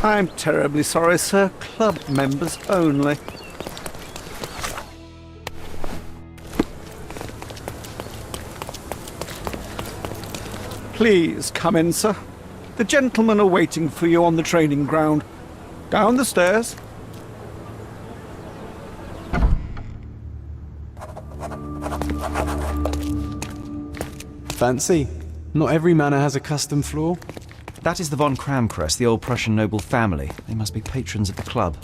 I'm terribly sorry, sir. Club members only. Please come in, sir. The gentlemen are waiting for you on the training ground. Down the stairs. Fancy. Not every manor has a custom floor. That is the von Kramkress, the old Prussian noble family. They must be patrons of the club.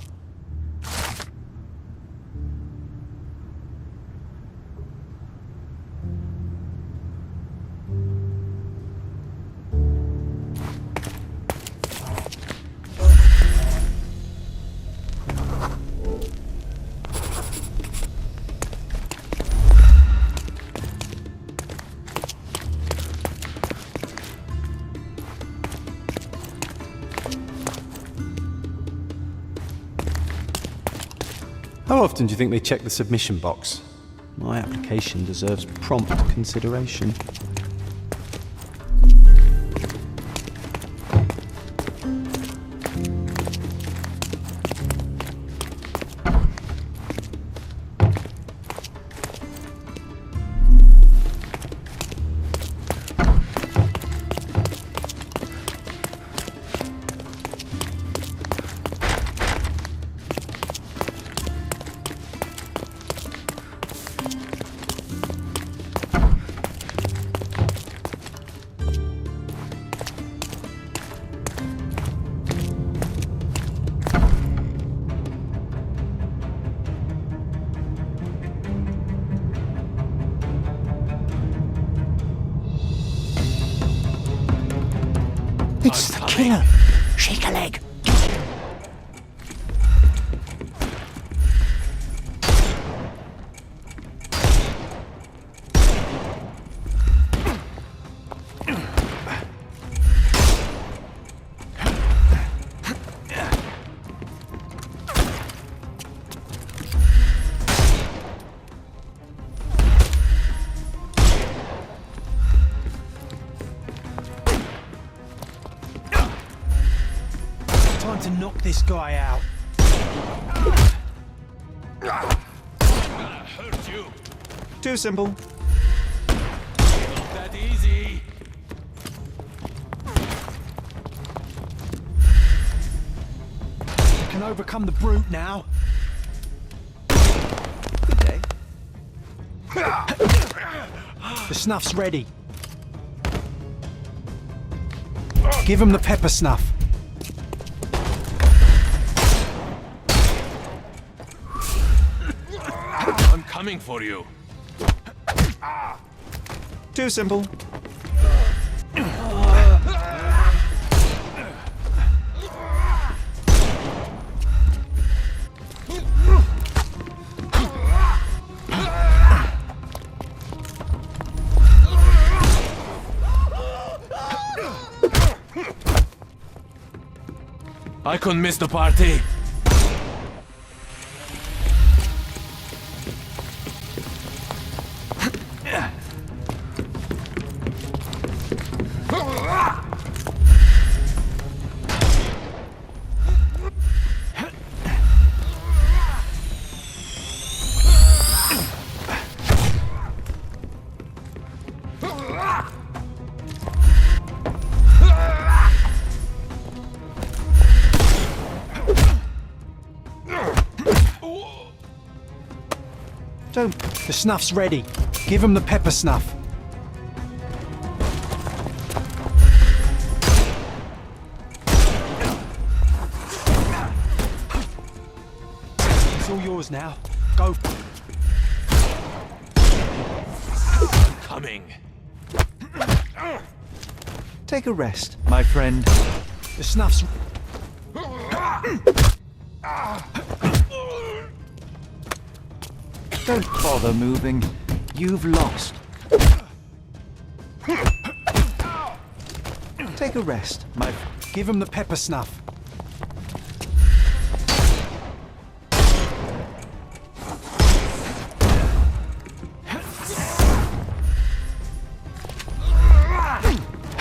How often do you think they check the submission box? My application deserves prompt consideration. It's the killer! Shake a leg! Time to knock this guy out. Hurt you. Too simple. Not that easy. You can overcome the brute now. Good day. The snuff's ready. Give him the pepper snuff. I'm coming for you. Too simple. I couldn't miss the party. Don't. The snuff's ready. Give him the pepper snuff. It's all yours now. Go. Coming. Take a rest, my friend. The snuff's... Don't bother moving. You've lost. Take a rest, my... Give him the pepper snuff.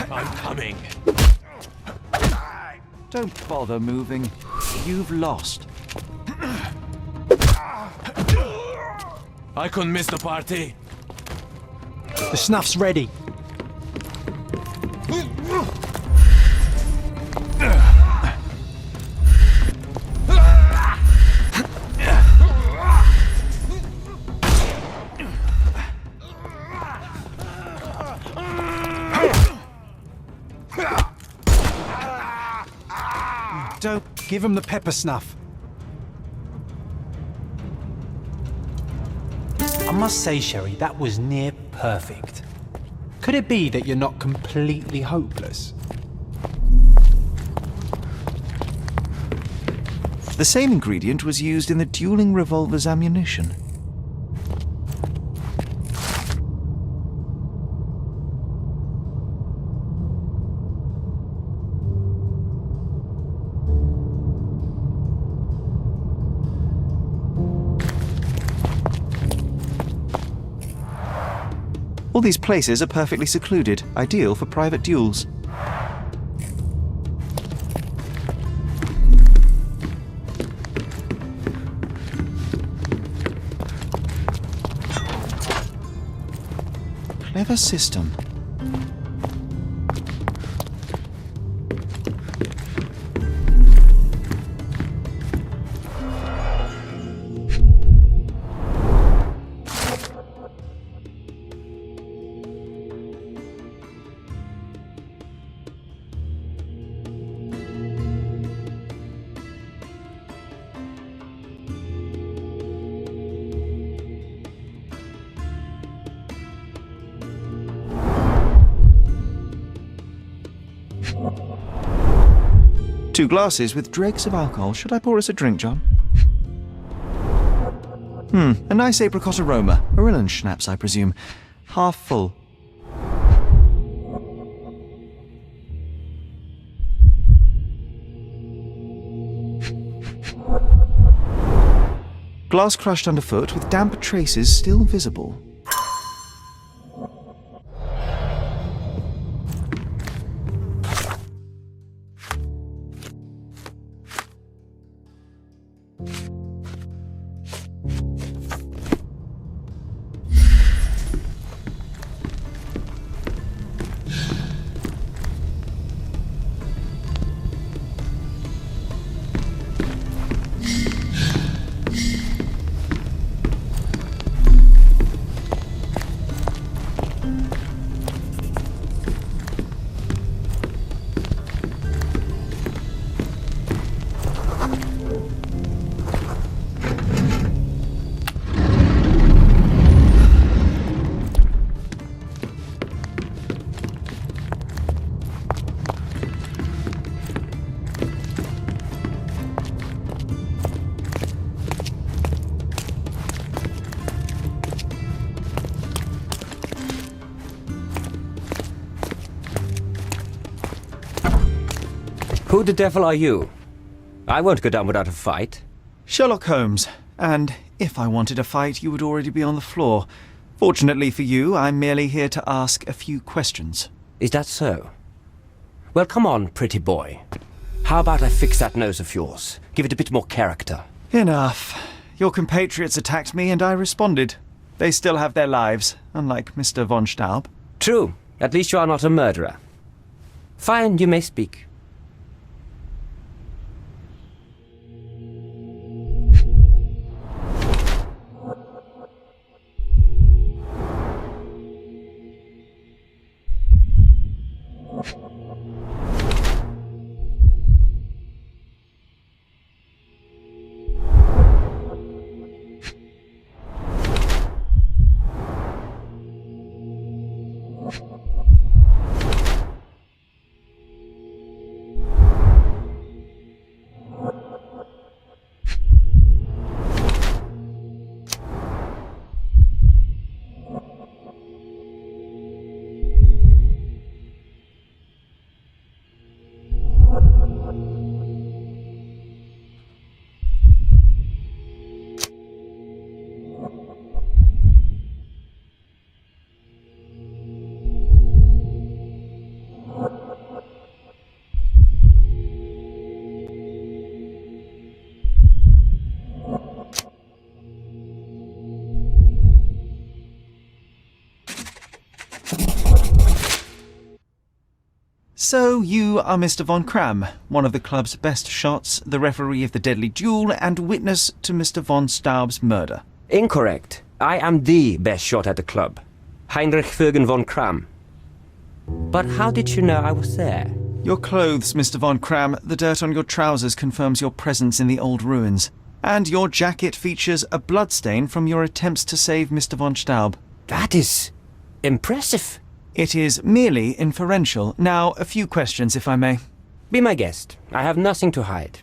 I'm coming. Don't bother moving. You've lost. I couldn't miss the party. The snuff's ready. Don't. Give him the pepper snuff. I must say, Sherry, that was near perfect. Could it be that you're not completely hopeless? The same ingredient was used in the dueling revolver's ammunition. All these places are perfectly secluded, ideal for private duels. Clever system. Two glasses with dregs of alcohol. Should I pour us a drink, John? A nice apricot aroma. Marilyn schnapps, I presume. Half full. Glass crushed underfoot with damp traces still visible. Who the devil are you? I won't go down without a fight. Sherlock Holmes, and if I wanted a fight, you would already be on the floor. Fortunately for you, I'm merely here to ask a few questions. Is that so? Well, come on, pretty boy. How about I fix that nose of yours? Give it a bit more character. Enough. Your compatriots attacked me and I responded. They still have their lives, unlike Mr. von Staub. True. At least you are not a murderer. Fine, you may speak. So you are Mr. Von Cram, one of the club's best shots, the referee of the deadly duel, and witness to Mr. von Staub's murder. Incorrect. I am the best shot at the club. Heinrich Vögen von Kram. But how did you know I was there? Your clothes, Mr. Von Cram, the dirt on your trousers confirms your presence in the old ruins. And your jacket features a bloodstain from your attempts to save Mr. von Staub. That is impressive. It is merely inferential. Now, a few questions, if I may. Be my guest. I have nothing to hide.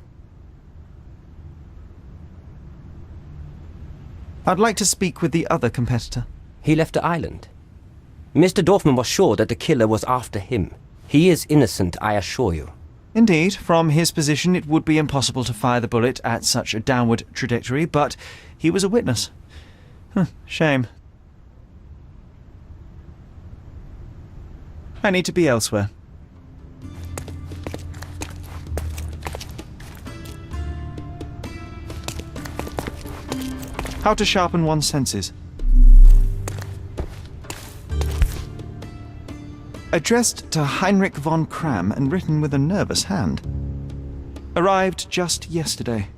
I'd like to speak with the other competitor. He left the island. Mr. Dorfman was sure that the killer was after him. He is innocent, I assure you. Indeed, from his position it would be impossible to fire the bullet at such a downward trajectory, but he was a witness. Shame. I need to be elsewhere. How to sharpen one's senses. Addressed to Heinrich von Cram and written with a nervous hand. Arrived just yesterday.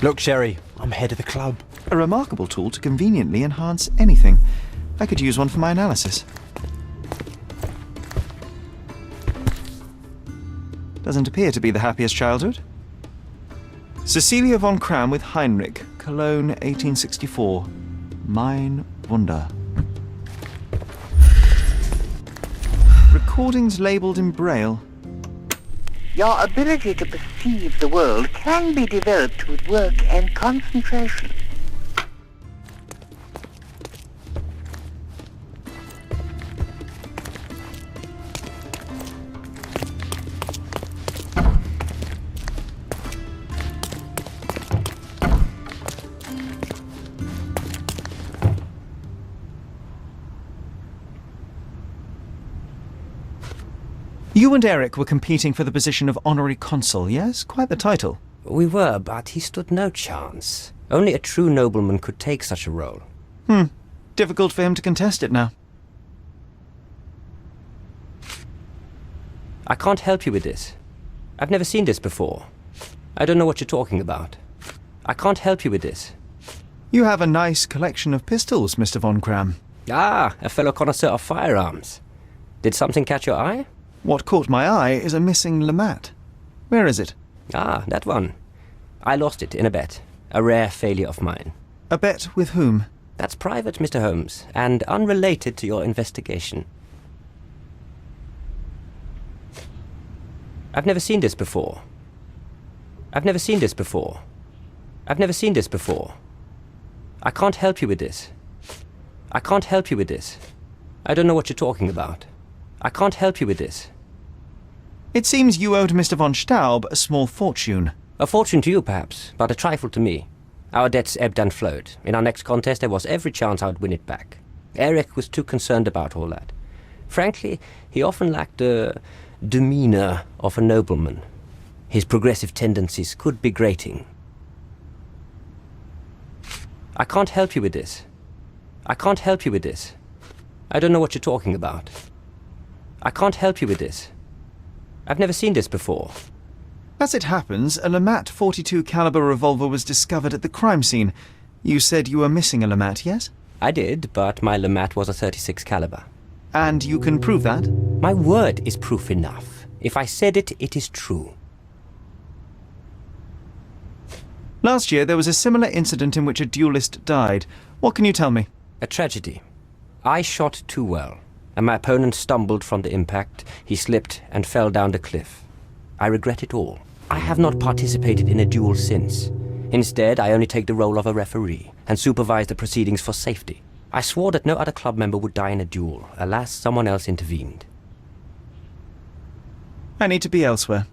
Look, Sherry, I'm head of the club. A remarkable tool to conveniently enhance anything. I could use one for my analysis. Doesn't appear to be the happiest childhood. Cecilia von Cram with Heinrich, Cologne, 1864. Mein Wunder. Recordings labelled in Braille. Your ability to perceive the world can be developed with work and concentration. You and Eric were competing for the position of honorary consul, yes? Quite the title. We were, but he stood no chance. Only a true nobleman could take such a role. Difficult for him to contest it now. I can't help you with this. I've never seen this before. I don't know what you're talking about. I can't help you with this. You have a nice collection of pistols, Mr. Von Cram. Ah, a fellow connoisseur of firearms. Did something catch your eye? What caught my eye is a missing Lamat. Where is it? Ah, that one. I lost it in a bet. A rare failure of mine. A bet with whom? That's private, Mr. Holmes, and unrelated to your investigation. I've never seen this before. I've never seen this before. I've never seen this before. I can't help you with this. I can't help you with this. I don't know what you're talking about. I can't help you with this. It seems you owed Mr. von Staub a small fortune. A fortune to you, perhaps, but a trifle to me. Our debts ebbed and flowed. In our next contest, there was every chance I would win it back. Eric was too concerned about all that. Frankly, he often lacked the demeanor of a nobleman. His progressive tendencies could be grating. I can't help you with this. I can't help you with this. I don't know what you're talking about. I can't help you with this. I've never seen this before. As it happens, a Lamat .42 caliber revolver was discovered at the crime scene. You said you were missing a Lamat, yes? I did, but my Lamat was a .36 caliber. And you can prove that? My word is proof enough. If I said it, it is true. Last year, there was a similar incident in which a duelist died. What can you tell me? A tragedy. I shot too well, and my opponent stumbled from the impact. He slipped and fell down the cliff. I regret it all. I have not participated in a duel since. Instead, I only take the role of a referee and supervise the proceedings for safety. I swore that no other club member would die in a duel. Alas, someone else intervened. I need to be elsewhere.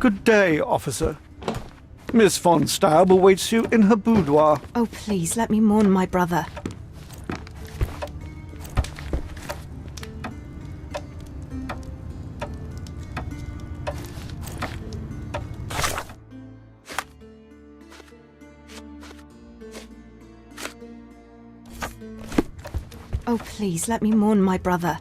Good day, officer. Miss von Staub awaits you in her boudoir. Oh, please, let me mourn my brother. Oh, please, let me mourn my brother.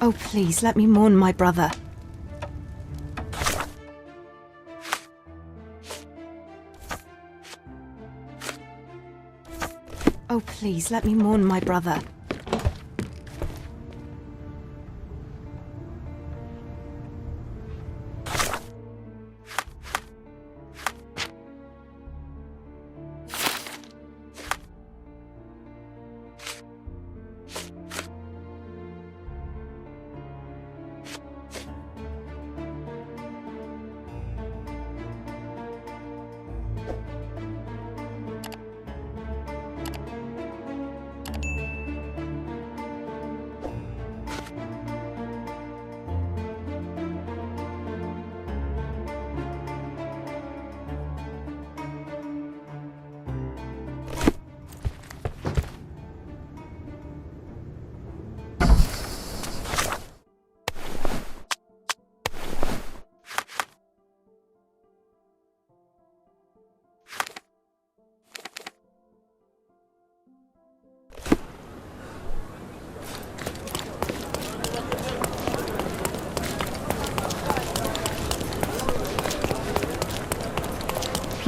Oh, please, let me mourn my brother. Oh, please, let me mourn my brother.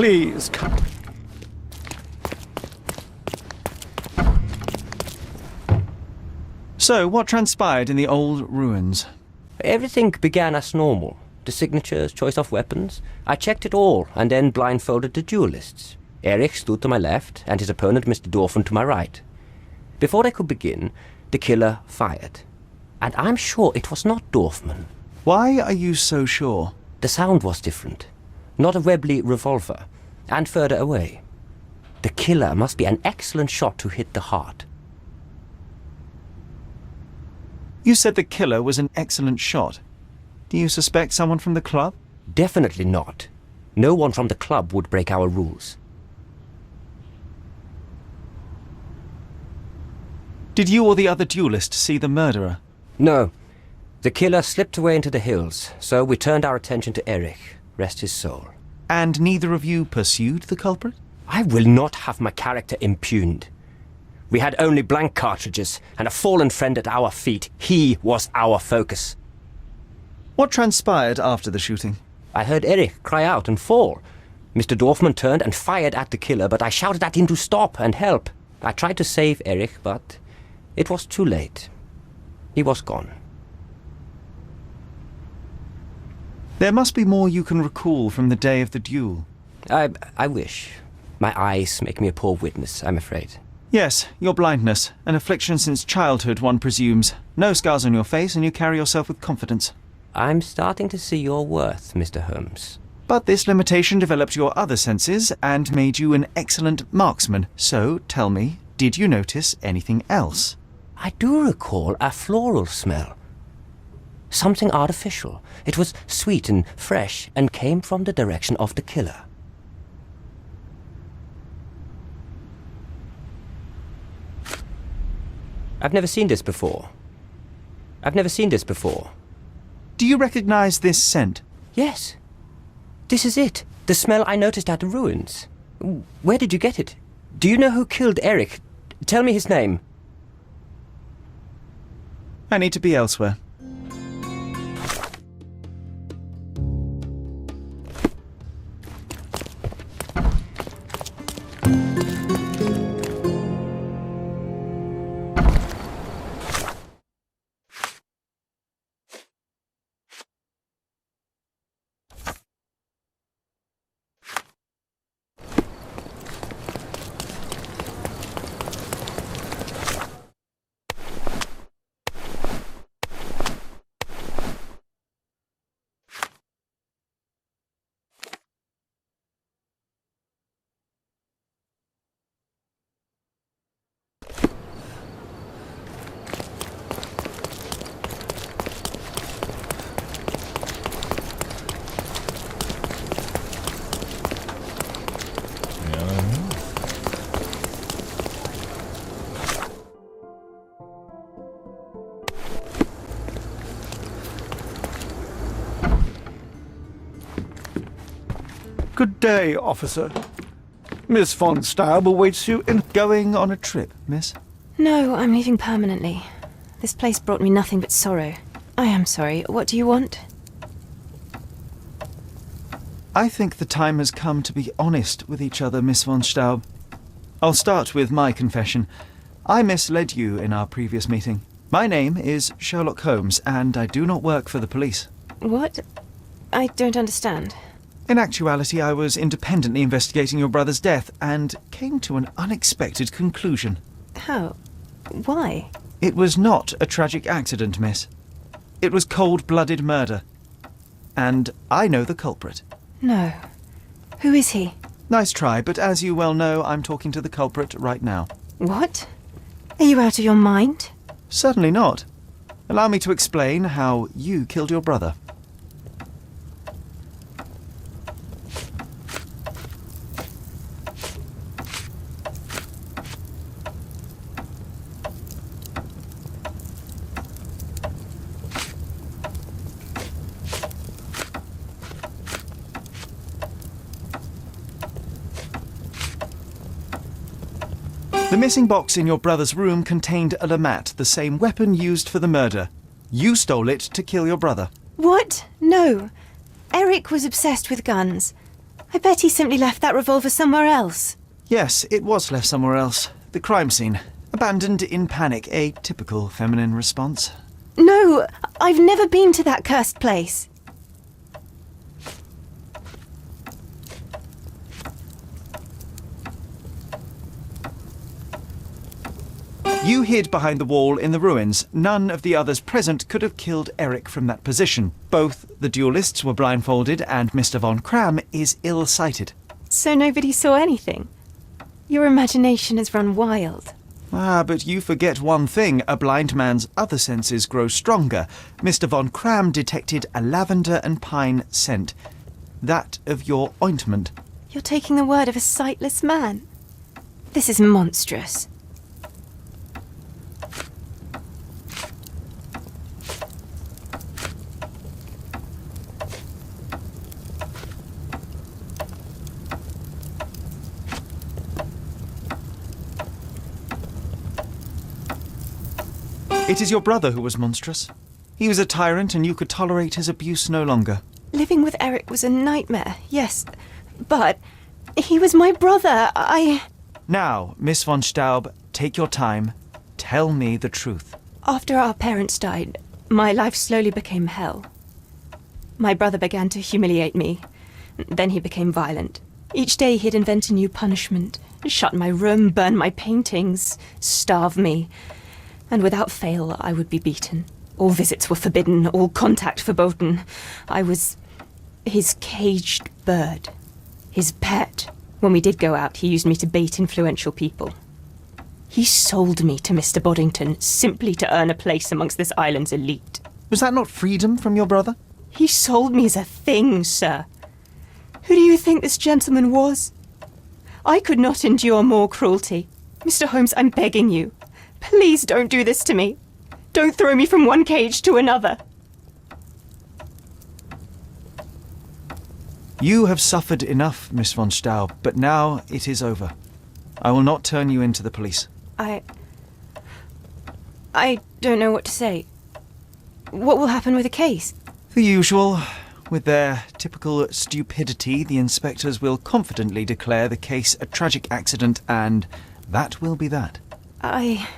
Please come. So, what transpired in the old ruins? Everything began as normal. The signatures, choice of weapons. I checked it all and then blindfolded the duelists. Eric stood to my left and his opponent, Mr. Dorfman, to my right. Before they could begin, the killer fired. And I'm sure it was not Dorfman. Why are you so sure? The sound was different. Not a Webley revolver, and further away. The killer must be an excellent shot to hit the heart. You said the killer was an excellent shot. Do you suspect someone from the club? Definitely not. No one from the club would break our rules. Did you or the other duelist see the murderer? No. The killer slipped away into the hills, so we turned our attention to Eric. Rest his soul. And neither of you pursued the culprit? I will not have my character impugned. We had only blank cartridges and a fallen friend at our feet. He was our focus. What transpired after the shooting? I heard Eric cry out and fall. Mr. Dorfman turned and fired at the killer, but I shouted at him to stop and help. I tried to save Eric, but it was too late. He was gone. There must be more you can recall from the day of the duel. I wish. My eyes make me a poor witness, I'm afraid. Yes, your blindness, an affliction since childhood, one presumes. No scars on your face, and you carry yourself with confidence. I'm starting to see your worth, Mr. Holmes. But this limitation developed your other senses and made you an excellent marksman. So, tell me, did you notice anything else? I do recall a floral smell. Something artificial. It was sweet and fresh and came from the direction of the killer. I've never seen this before. Do you recognize this scent? Yes. This is it. The smell I noticed at the ruins. Where did you get it? Do you know who killed Eric? Tell me his name. I need to be elsewhere. Good day, officer. Miss von Staub awaits you in... Going on a trip, miss? No, I'm leaving permanently. This place brought me nothing but sorrow. I am sorry. What do you want? I think the time has come to be honest with each other, Miss von Staub. I'll start with my confession. I misled you in our previous meeting. My name is Sherlock Holmes, and I do not work for the police. What? I don't understand. In actuality, I was independently investigating your brother's death and came to an unexpected conclusion. How? Why? It was not a tragic accident, miss. It was cold-blooded murder. And I know the culprit. No. Who is he? Nice try, but as you well know, I'm talking to the culprit right now. What? Are you out of your mind? Certainly not. Allow me to explain how you killed your brother. The missing box in your brother's room contained a lamat, the same weapon used for the murder. You stole it to kill your brother. What? No. Eric was obsessed with guns. I bet he simply left that revolver somewhere else. Yes, it was left somewhere else. The crime scene. Abandoned in panic, a typical feminine response. No, I've never been to that cursed place. You hid behind the wall in the ruins. None of the others present could have killed Eric from that position. Both the duelists were blindfolded and Mr. von Cram is ill-sighted. So nobody saw anything? Your imagination has run wild. Ah, but you forget one thing. A blind man's other senses grow stronger. Mr. von Cram detected a lavender and pine scent. that of your ointment. You're taking the word of a sightless man. This is monstrous. It is your brother who was monstrous. He was a tyrant and you could tolerate his abuse no longer. Living with Eric was a nightmare, yes. But he was my brother. Now, Miss von Staub, take your time. Tell me the truth. After our parents died, my life slowly became hell. My brother began to humiliate me. Then he became violent. Each day he'd invent a new punishment. Shut my room, burn my paintings, starve me. And without fail, I would be beaten. All visits were forbidden, all contact verboten. I was his caged bird, his pet. When we did go out, he used me to bait influential people. He sold me to Mr. Boddington simply to earn a place amongst this island's elite. Was that not freedom from your brother? He sold me as a thing, sir. Who do you think this gentleman was? I could not endure more cruelty. Mr. Holmes, I'm begging you. Please don't do this to me. Don't throw me from one cage to another. You have suffered enough, Miss von Staub, but now it is over. I will not turn you in to the police. I don't know what to say. What will happen with the case? The usual. With their typical stupidity, the inspectors will confidently declare the case a tragic accident, and that will be that. I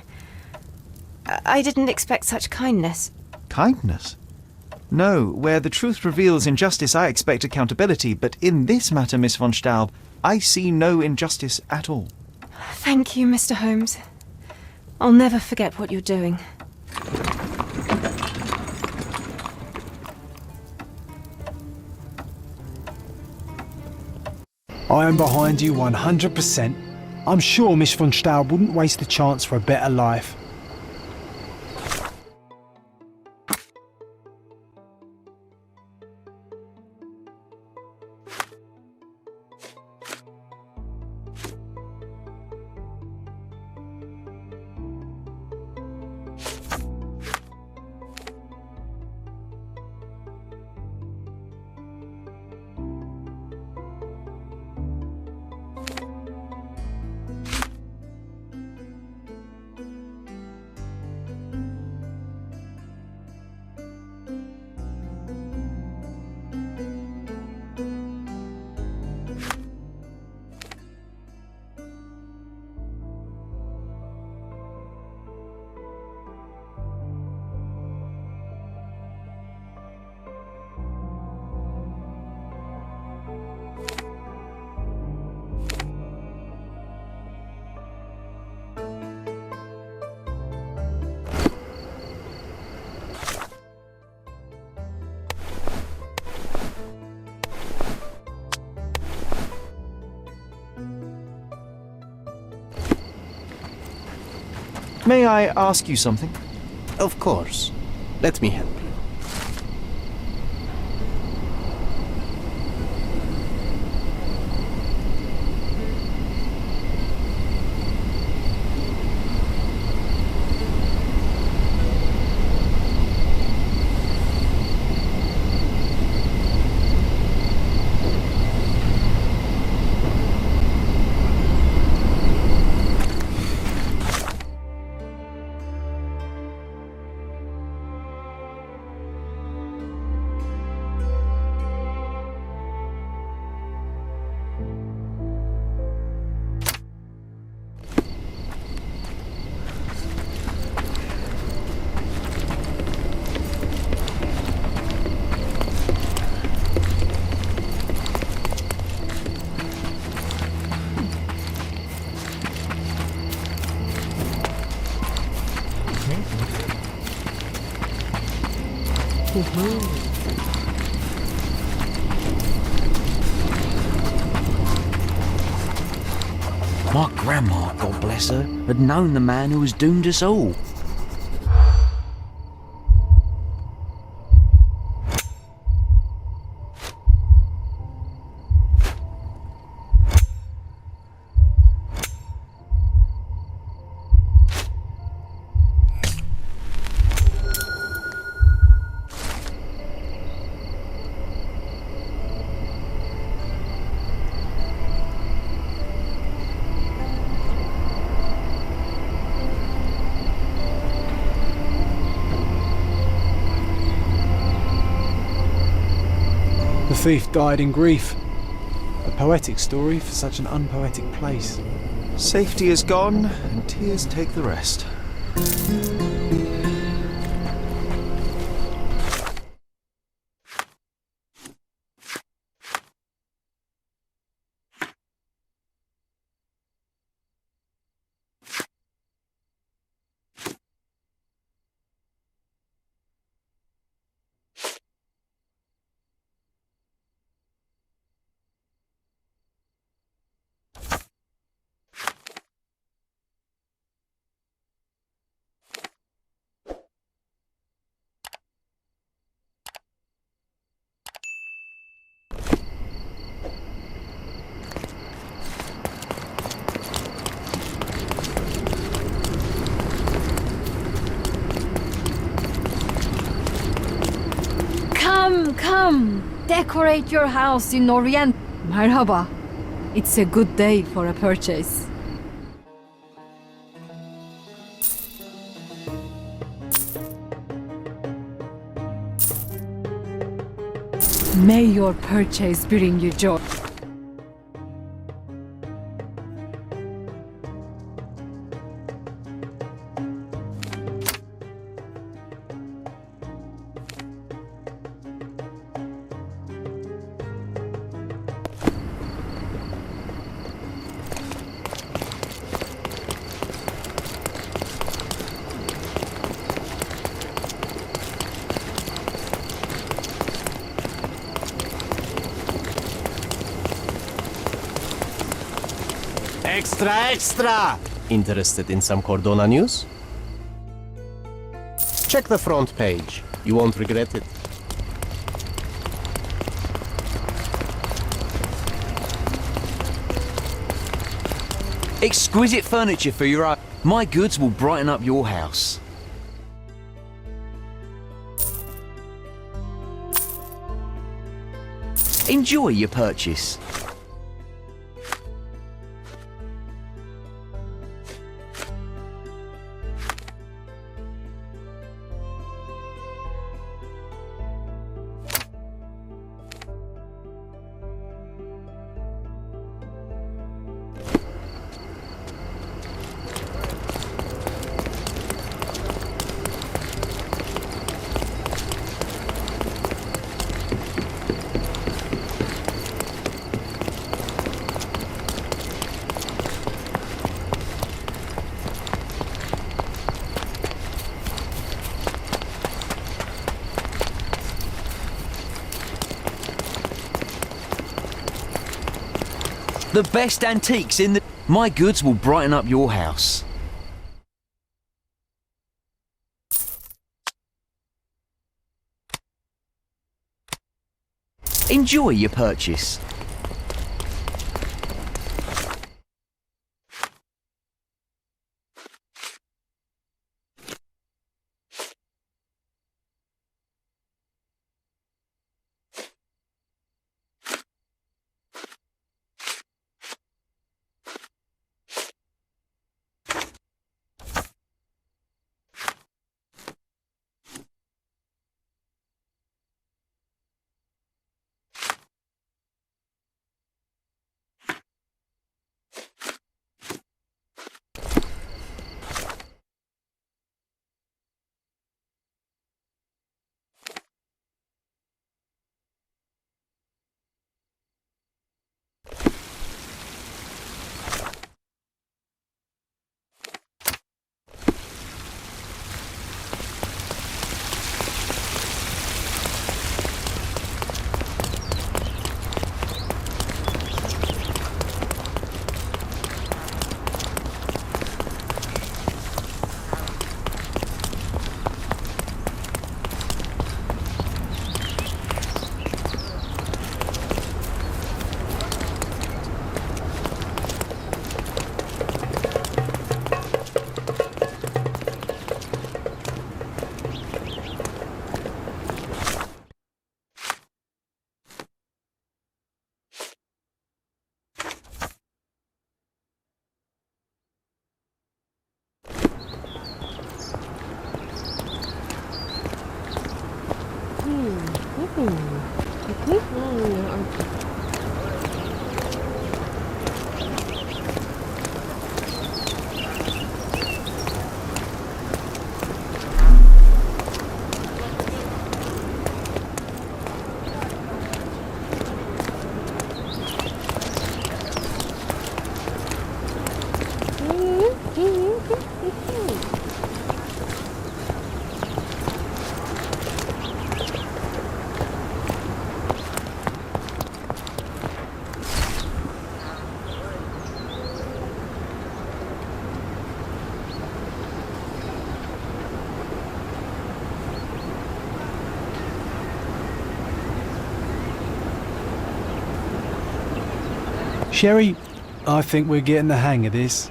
didn't expect such kindness. Kindness? No, where the truth reveals injustice, I expect accountability, but in this matter, Miss von Staub, I see no injustice at all. Thank you, Mr. Holmes. I'll never forget what you're doing. I am behind you 100%. I'm sure Miss von Staub wouldn't waste the chance for a better life. May I ask you something? Of course. Let me help you. My grandma, God bless her, had known the man who was doomed us all. The thief died in grief. A poetic story for such an unpoetic place. Safety is gone, and tears take the rest. Come, decorate your house in Orient. Merhaba. It's a good day for a purchase. May your purchase bring you joy. Extra, extra! Interested in some Cordona news? Check the front page. You won't regret it. Exquisite furniture for your own. My goods will brighten up your house. Enjoy your purchase. The best antiques in the... My goods will brighten up your house. Enjoy your purchase. Sherry, I think we're getting the hang of this.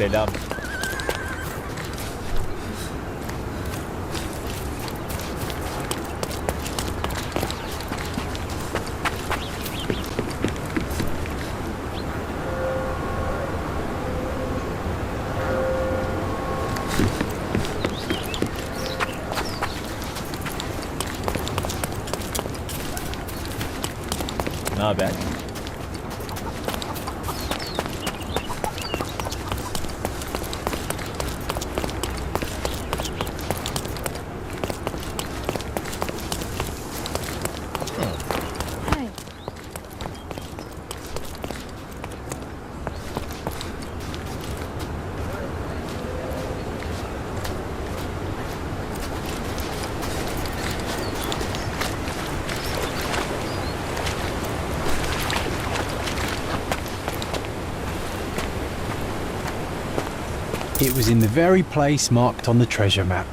Selam. Ne haber? It was in the very place marked on the treasure map.